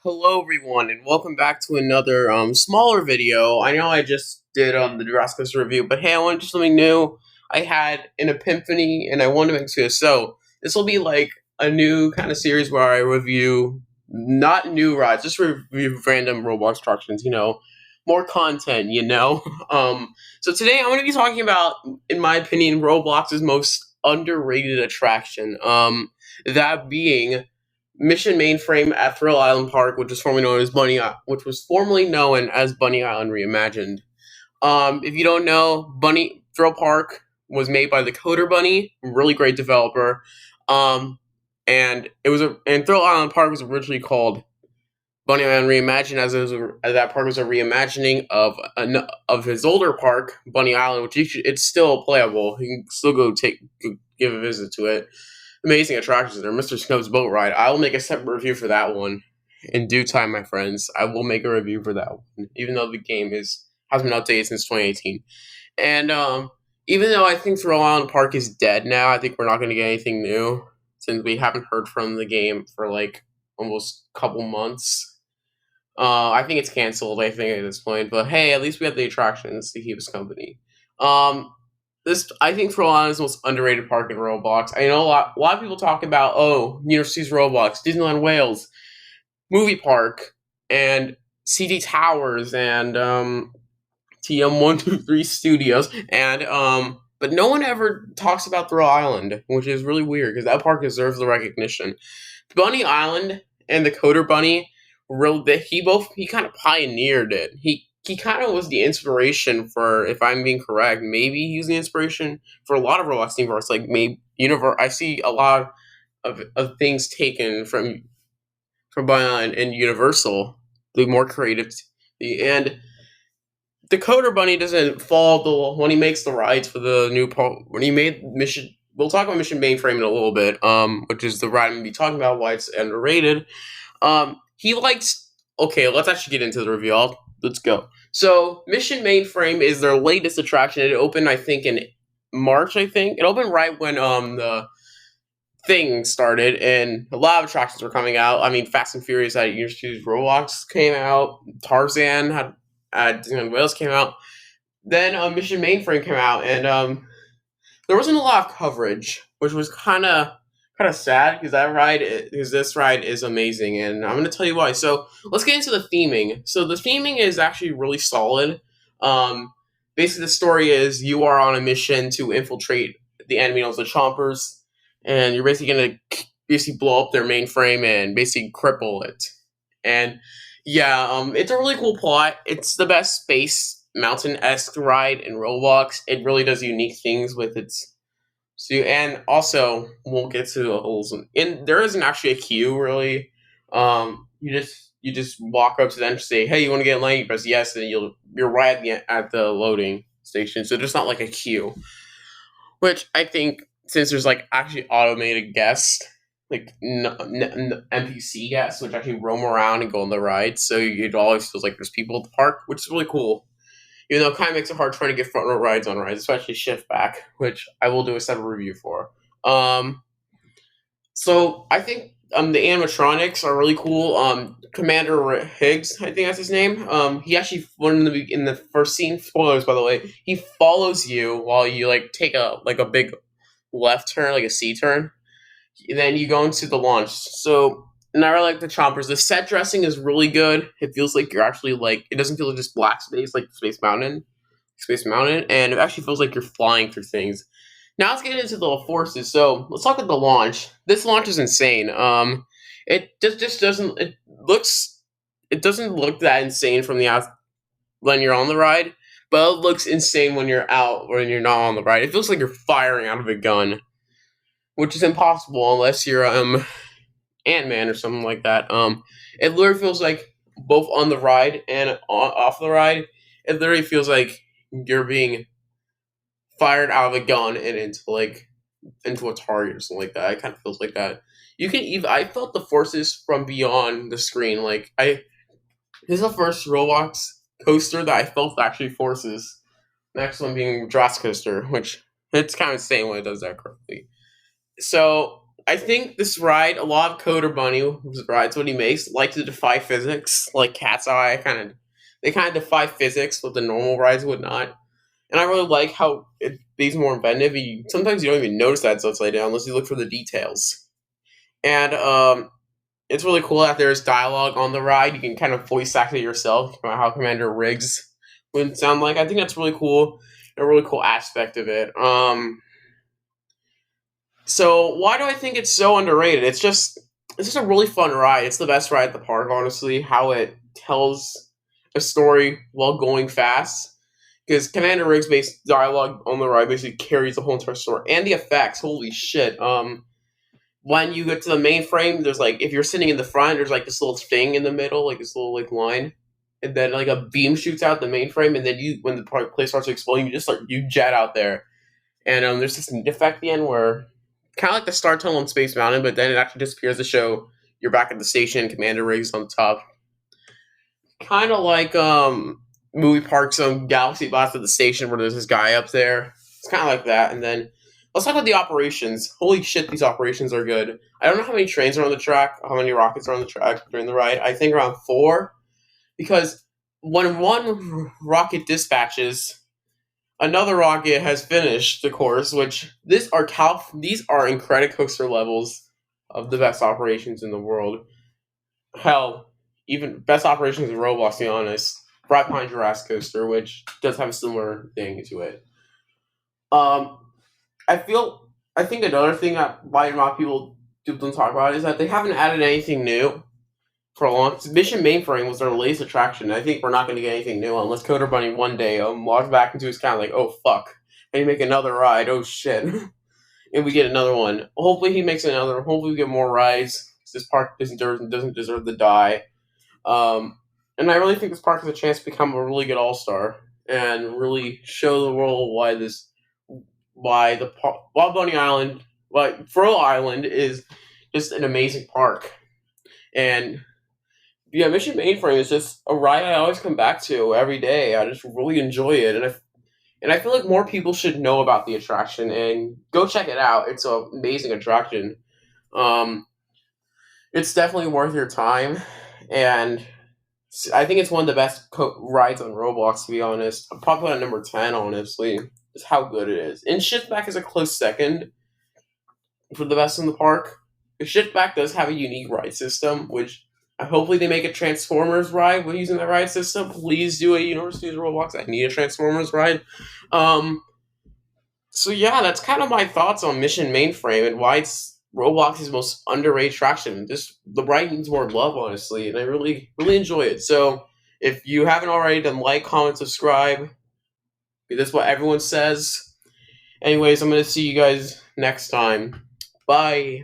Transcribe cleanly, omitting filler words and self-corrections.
Hello everyone and welcome back to another smaller video. I know I just did the Jurassic review, but hey, I wanted to do something new. I had an epiphany and I wanted to make this. So this will be like a new kind of series where I review not new rides, just review random Roblox attractions, more content. So today I'm gonna be talking about, in my opinion, Roblox's most underrated attraction. That being Mission Mainframe at Thrill Island Park, which was formerly known as Bunny Island Reimagined. If you don't know, Bunny Thrill Park was made by the Coder Bunny, really great developer. Um, and Thrill Island Park was originally called Bunny Island Reimagined, as that park was a reimagining of his older park, Bunny Island, it's still playable. You can still go give a visit to it. Amazing attractions there. Mr. Snow's boat ride. I will make a separate review for that one in due time, my friends. I will make a review for that one, even though the game has been updated since 2018. And even though I think Thrill Island Park is dead now, I think we're not going to get anything new since we haven't heard from the game for like almost a couple months. I think it's canceled. I think at this point, but hey, at least we have the attractions to keep us company. This I think Thrill Island is the most underrated park in Roblox. I know a lot of people talk about University's Roblox, Disneyland Wales, Movie Park, and CD Towers, and TM123 Studios, and but no one ever talks about Thrill Island, which is really weird because that park deserves the recognition. Bunny Island and the Coder Bunny, he kind of pioneered it. He kind of was the inspiration for, if I'm being correct, maybe he was the inspiration for a lot of Roblox theme parks. Like maybe universe, I see a lot of things taken from Bunny Island and Universal, the more creative, and the Coder Bunny doesn't fall when he makes the rides for the new when he made Mission. We'll talk about Mission Mainframe in a little bit, which is the ride I'm gonna be talking about, why it's underrated. He likes. Okay, let's actually get into the review. Let's go. So, Mission Mainframe is their latest attraction. It opened, I think, in March. I think it opened right when the thing started, and a lot of attractions were coming out. I mean, Fast and Furious at University's Roblox came out. Tarzan had at Disneyland Wales came out. Then Mission Mainframe came out, and there wasn't a lot of coverage, which was kind of sad because this ride is amazing, and I'm gonna tell you why. So let's get into the theming. So the theming is actually really solid. Um, Basically, the story is you are on a mission to infiltrate the enemy known as the Chompers, and you're basically gonna basically blow up their mainframe and basically cripple it. And yeah, it's a really cool plot. It's the best space mountain esque ride in Roblox. It really does unique things with its. So, and also we'll get to the holes. And there isn't actually a queue really. You just walk up to them and say, "Hey, you want to get in line?" You press yes, and you're right at the loading station. So there's not like a queue, which I think, since there's like actually automated guests, like NPC guests, which actually roam around and go on the ride, so it always feels like there's people at the park, which is really cool. Even though it kind of makes it hard trying to get front row rides on rides, especially Shift Back, which I will do a separate review for. So I think the animatronics are really cool. Commander Higgs, I think that's his name. He actually, in the first scene, spoilers by the way, he follows you while you like take a big left turn, like a C turn. Then you go into the launch. So, and I really like the chompers. The set dressing is really good. It feels like you're actually like, it doesn't feel like just black space like Space Mountain, and it actually feels like you're flying through things. Now let's get into the forces. So let's talk about the launch. This launch is insane. It just doesn't. It doesn't look that insane from the out when you're on the ride, but it looks insane when you're out, when you're not on the ride. It feels like you're firing out of a gun, which is impossible unless you're Ant-Man or something like that. It literally feels like both on the ride and off the ride. It literally feels like you're being fired out of a gun and into a target or something like that. It kind of feels like that. You can even I felt the forces from beyond the screen. This is the first Roblox coaster that I felt actually forces. Next one being Jurassic Coaster, which it's kind of insane when it does that correctly. So I think this ride, a lot of Coder Bunny who rides what he makes like to defy physics, like Cat's Eye. They kind of defy physics, what the normal rides would not. And I really like how it being more inventive. Sometimes you don't even notice that it's upside down unless you look for the details. And it's really cool that there's dialogue on the ride. You can kind of voice act it yourself about how Commander Riggs would sound like. I think that's really cool. A really cool aspect of it. So why do I think it's so underrated? It's just a really fun ride. It's the best ride at the park, honestly. How it tells a story while going fast. Because Commander Riggs based dialogue on the ride basically carries the whole entire story. And the effects, holy shit. When you get to the mainframe, there's like if you're sitting in the front, there's like this little thing in the middle, like this little like line. And then like a beam shoots out the mainframe, and then when the place starts to explode, you jet out there. And there's this neat effect at the end where kind of like the Star Tunnel on Space Mountain, but then it actually disappears to show you're back at the station, Commander Riggs on top. Kind of like movie parks on Galaxy Blast at the station where there's this guy up there. It's kind of like that. And then let's talk about the operations. Holy shit, these operations are good. I don't know how many trains are on the track, how many rockets are on the track during the ride. I think around 4, because when one rocket dispatches, another rocket has finished the course. Which these are Incredicoaster levels of the best operations in the world. Hell, even best operations in Roblox, to be honest. Right behind Jurassic Coaster, which does have a similar thing to it. Um, I think another thing that why a lot of people don't talk about is that they haven't added anything new for a long. Mission Mainframe was their latest attraction. I think we're not going to get anything new unless Coder Bunny one day logs back into his account like, oh fuck, and he make another ride. Oh shit, and we get another one. Hopefully he makes another. Hopefully we get more rides. This park doesn't deserve to die. And I really think this park has a chance to become a really good all star and really show the world why Bunny Island, why Furl Island is just an amazing park. And yeah, Mission Mainframe is just a ride I always come back to every day. I just really enjoy it, and I feel like more people should know about the attraction and go check it out. It's an amazing attraction. Um, it's definitely worth your time, and I think it's one of the best rides on Roblox. To be honest, I'm probably at number 10. Honestly, just how good it is. And Shiftback is a close second for the best in the park. Shiftback does have a unique ride system, which hopefully they make a Transformers ride with using that ride system. Please do a University of Roblox. I need a Transformers ride. Um, so yeah, that's kind of my thoughts on Mission Mainframe and why it's Roblox's most underrated attraction. The ride needs more love, honestly, and I really, really enjoy it. So if you haven't already, then like, comment, subscribe. That's what everyone says. Anyways, I'm gonna see you guys next time. Bye.